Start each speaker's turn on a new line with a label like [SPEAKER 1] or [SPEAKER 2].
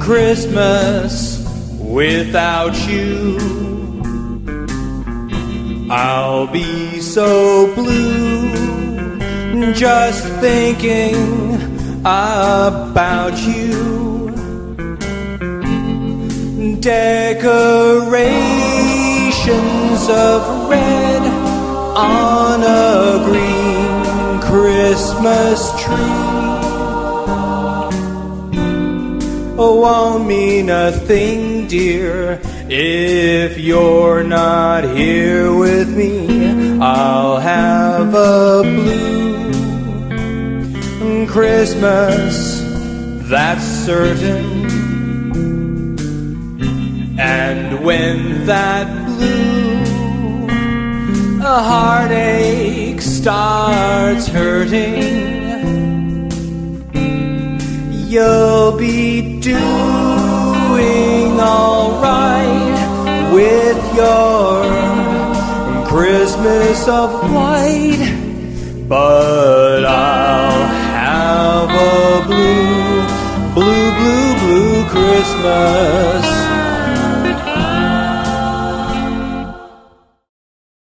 [SPEAKER 1] Christmas without you. I'll be so blue just thinking about you. Decorations of red on a green Christmas tree won't mean a thing, dear, if you're not here with me. I'll have a blue Christmas, that's certain. And when that blue heartache starts hurting, you'll be doing all right with your Christmas of white. But I'll have a blue, blue, blue, blue Christmas